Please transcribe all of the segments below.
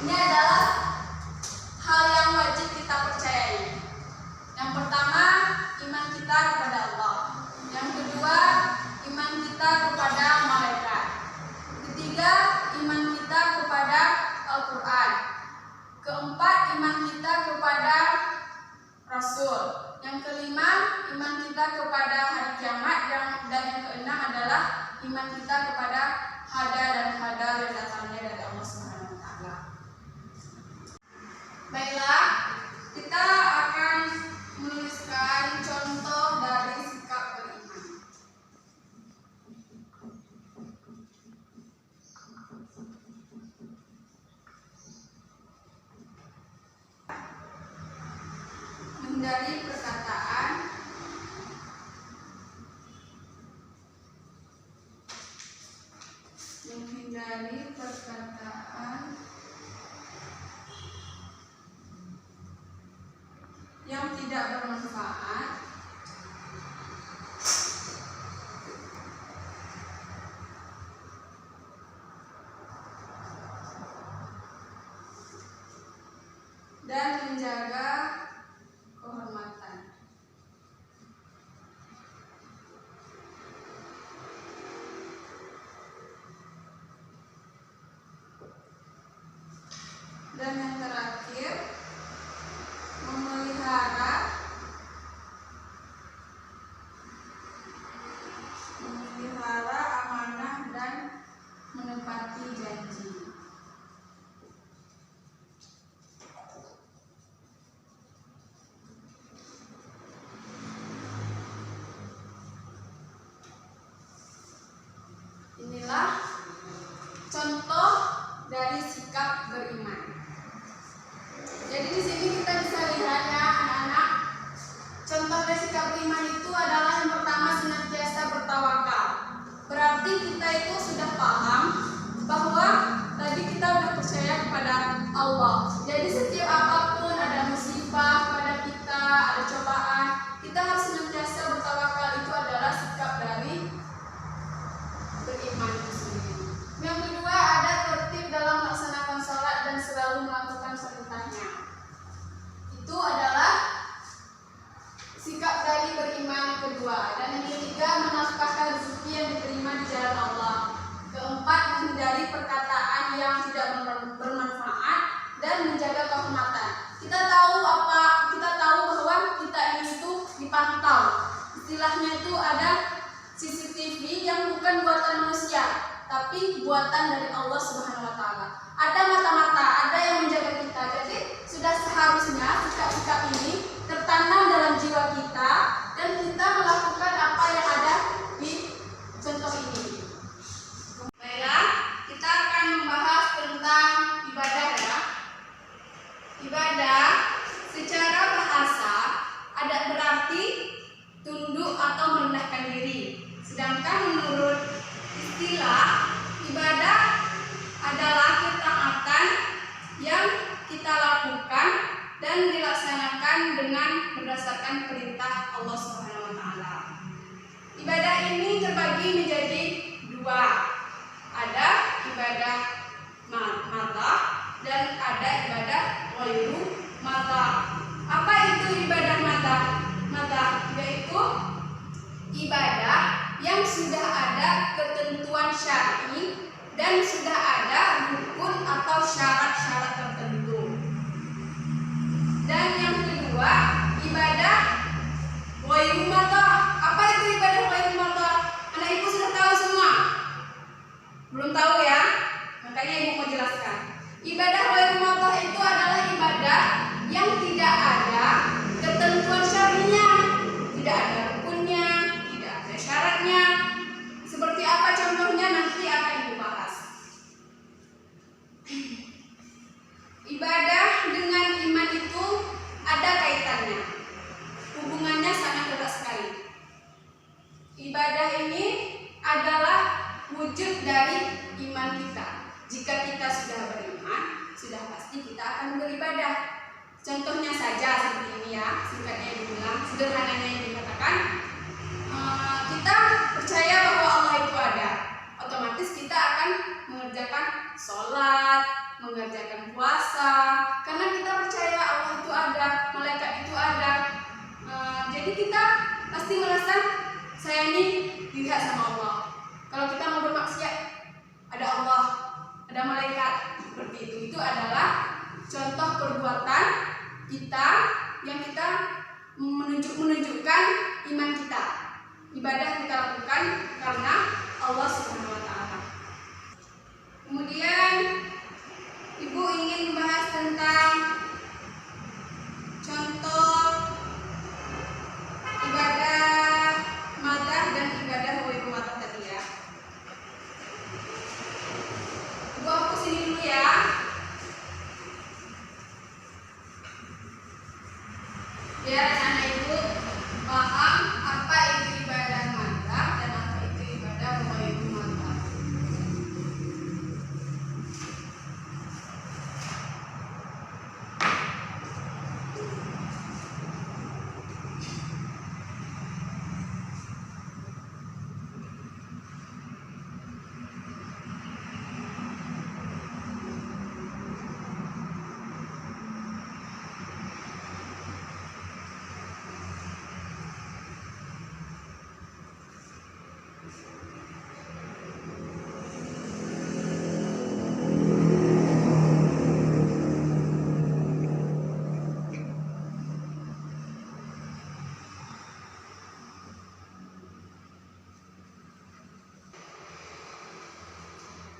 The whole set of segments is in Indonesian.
Ini adalah hal yang wajib kita percayai. Yang pertama, iman kita kepada Allah. Yang kedua, iman kita kepada malaikat. Ketiga, iman kita kepada Al-Quran. Keempat, iman kita kepada Rasul. Yang kelima, iman kita kepada hari kiamat. Dan yang keenam adalah iman kita kepada hada dan hadar yang datangnya dari Allah Subhanahu wa Ta'ala. Baiklah, kita akan menuliskan contoh dari sikap beriman. Menghindari perkataan yang tidak bermanfaat dan menjaga kehormatan. Dan yang terakhir, memelihara amanah dan menepati janji. Inilah contoh dari sikap beriman. Jadi di sini kita bisa lihat ya anak-anak, contoh dari sikap beriman itu adalah yang pertama, senantiasa bertawakal. Berarti kita itu sudah paham bahwa tadi kita sudah percaya kepada Allah. Jadi setiap apapun ada musibah pada kita, ada cobaan, kita harus senantiasa bertawakal. Itu adalah sikap dari beriman itu sendiri. Yang kedua, ada tertib dalam melaksanakan sholat dan selalu melakukan perintahnya. Itu adalah sikap dari beriman yang kedua. Dan yang ketiga, menafkahkan rezeki yang diterima di jalan Allah. Keempat, menghindari perkataan yang tidak bermanfaat dan menjaga kehormatan. Kita tahu bahwa kita ini itu dipantau. Istilahnya itu ada CCTV yang bukan buatan manusia, tapi buatan dari Allah Subhanahu wa Ta'ala. Ada mata-mata, ada yang menjaga kita. Jadi sudah seharusnya sikap-sikap ini tertanam dalam jiwa kita dan kita melakukan apa yang ada di contoh ini. Baiklah, kita akan membahas tentang ibadah ya. Ibadah secara bahasa ada berarti tunduk atau merendahkan diri. Sedangkan menurut istilah, ibadah adalah ketaatan yang kita lakukan dan dilaksanakan dengan berdasarkan perintah Allah Subhanahu wa Ta'ala. Ibadah ini terbagi menjadi dua. Ada ibadah mata dan ada ibadah ghairu mata. Apa itu ibadah mata? Yaitu ibadah yang sudah ada ketentuan syar'i dan sudah ada rukun atau syarat-syarat tertentu. Dan yang kedua, ibadah ghairu mata. Apa itu ibadah ghairu mata? Anak ibu sudah tahu semua? Belum tahu ya? Makanya ibu mau jelaskan. Ibadah ghairu mata itu adalah ibadah yang tidak ada ketentuan syar'inya, tidak ada rukunnya, tidak ada syaratnya. Seperti apa contohnya nanti akan dibahas. Ibadah dengan iman itu ada kaitannya. Hubungannya sangat erat sekali. Ibadah ini adalah wujud dari iman kita. Jika kita sudah beriman, sudah pasti kita akan beribadah. Contohnya saja seperti ini ya, singkatnya dibilang, sederhananya yang dikatakan, kita percaya bahwa Allah itu ada. Otomatis kita akan mengerjakan sholat, mengerjakan puasa, karena kita percaya Allah itu ada, malaikat itu ada. Jadi kita pasti merasa saya ini dilihat sama Allah. Kalau kita mau bermaksiat, ada Allah, ada malaikat, seperti itu. Itu adalah contoh perbuatan kita yang kita menunjukkan iman kita. Ibadah kita lakukan karena Allah Subhanahu wa taala. Kemudian Ibu ingin membahas tentang contoh ibadah madah dan ibadah ghairu madah tadi ya. Ibu hapus ini dulu ya. Biar anak ibu paham apa itu ibadah madah dan apa itu ibadah ghairu madah.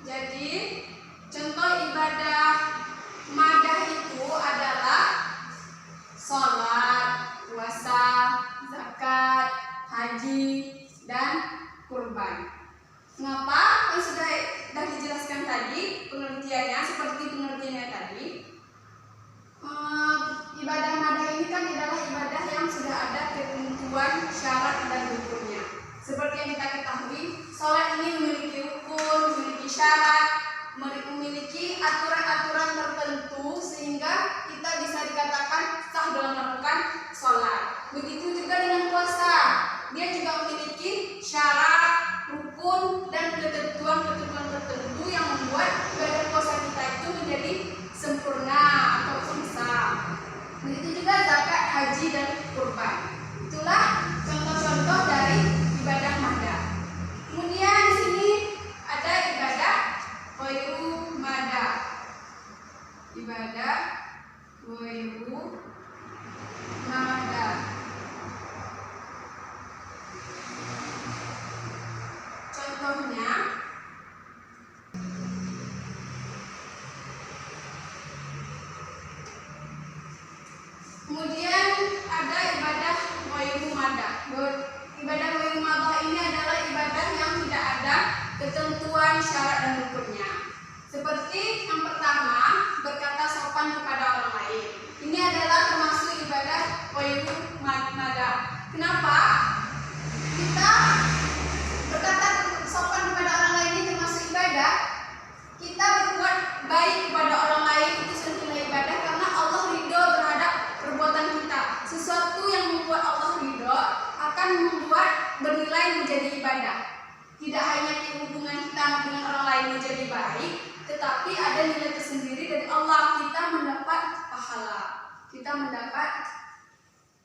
Jadi, contoh ibadah madah itu adalah sholat, puasa, zakat, haji, dan kurban. Mengapa? Yang sudah dijelaskan tadi pengertiannya, seperti pengertiannya tadi. Ibadah madah ini kan adalah ibadah yang sudah ada ketentuan syarat dan rukunnya. Seperti yang kita ketahui, sholat ini memiliki rukun, memiliki syarat, memiliki aturan-aturan tertentu sehingga kita bisa dikatakan sah dalam melakukan sholat. Begitu juga dengan puasa, dia juga memiliki syarat, rukun, dan ketentuan-ketentuan tertentu yang membuat ibadah puasa kita itu menjadi sempurna atau sah. Begitu juga zakat, haji, dan kurban. Itulah contoh-contoh dari ibadah madah. Kemudian di sini ada ibadah ghairu madah. Ibadah ghairu madah. Contohnya kemudian ada ibadah ghairu madah. Ibadah ghairu madah ini adalah ibadah yang tidak ada ketentuan syarat dan rukunnya. Seperti yang pertama, berkata sopan kepada orang lain. Ini adalah termasuk ibadah ghairu madah. Kenapa? Kita berkata sopan kepada orang lain ini termasuk ibadah. Kita berbuat baik kepada orang lain itu sempurna ibadah karena Allah ridho terhadap perbuatan kita. Sesuatu yang membuat Allah ridho akan membuat bernilai menjadi ibadah. Tidak hanya hubungan kita dengan orang lain menjadi baik, tetapi ada nilai tersendiri dari Allah. Kita mendapat pahala. Kita mendapat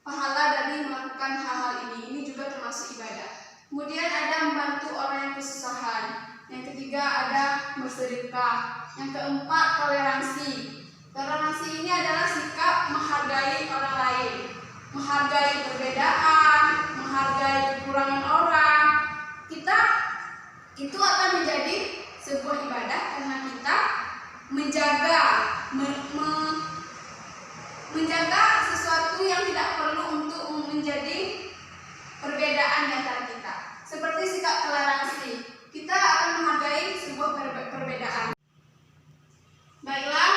pahala dari melakukan hal-hal ini. Ini juga termasuk ibadah. Kemudian ada membantu orang yang kesusahan. Yang ketiga ada bersedekah. Yang keempat toleransi. Toleransi ini adalah sikap menghargai orang lain, menghargai perbedaan, menghargai kekurangan orang. Kita itu akan menjadi sebuah ibadah karena kita menjaga menjaga sesuatu yang tidak perlu untuk menjadi perbedaan di antara kita. Seperti sikap toleransi, kita akan menghargai sebuah perbedaan. Baiklah,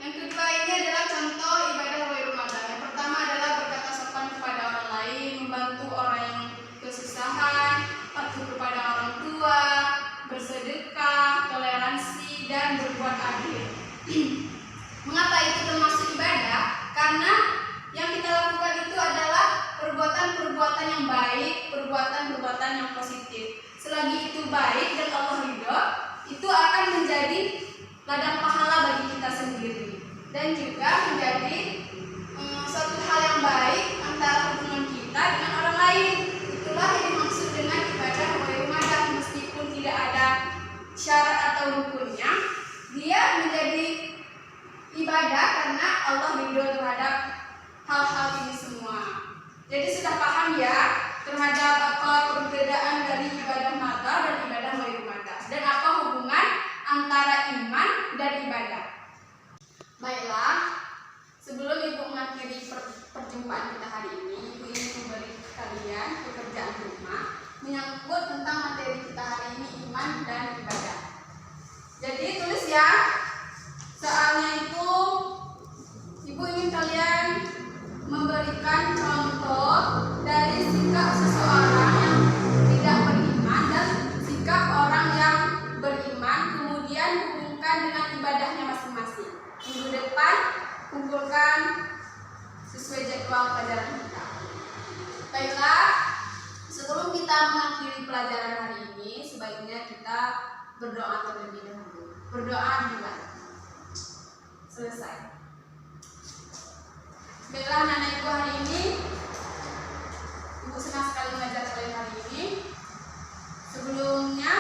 yang kedua ini adalah contoh ibadah ghairu madah. Yang pertama adalah berkata sopan kepada orang lain, membantu orang yang kesusahan, patuh kepada orang tua, bersedekah, toleransi, dan berbuat adil. Mengapa itu termasuk ibadah? Karena yang kita lakukan itu adalah perbuatan-perbuatan yang baik, perbuatan-perbuatan yang positif. Selagi itu baik dan Allah ridho, itu akan menjadi ladang pahala bagi kita. dan juga menjadi suatu hal yang baik antara hubungan kita dengan orang lain. Itulah yang dimaksud dengan ibadah wairumadah. Meskipun tidak ada syarat atau rukunnya, dia menjadi ibadah karena Allah ridho terhadap hal-hal ini semua. Jadi sudah paham ya terhadap apa perbedaan dari ibadah mata dan ibadah wairumadah, dan apa hubungan antara iman dan ibadah. Baiklah, sebelum Ibu mengakhiri perjumpaan kita hari ini, Ibu ingin memberi kalian pekerjaan rumah menyangkut tentang materi kita hari ini, iman dan ibadah. Jadi tulis ya. Soalnya itu Ibu ingin kalian memberikan contoh dari sikap seseorang yang tidak beriman dan sikap orang yang beriman, kemudian hubungkan dengan ibadahnya masing-masing. Minggu depan kumpulkan sesuai jadwal pelajaran kita. Baiklah, sebelum kita mengakhiri pelajaran hari ini, sebaiknya kita berdoa terlebih dahulu. Berdoa dimulai. Selesai. Baiklah anak-anak Ibu, hari ini Ibu senang sekali mengajar kalian hari ini. Sebelumnya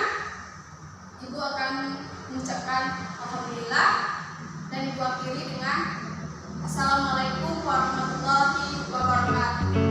Ibu akan mengucapkan alhamdulillah dan Ibu akhiri dengan assalamualaikum warahmatullahi wabarakatuh.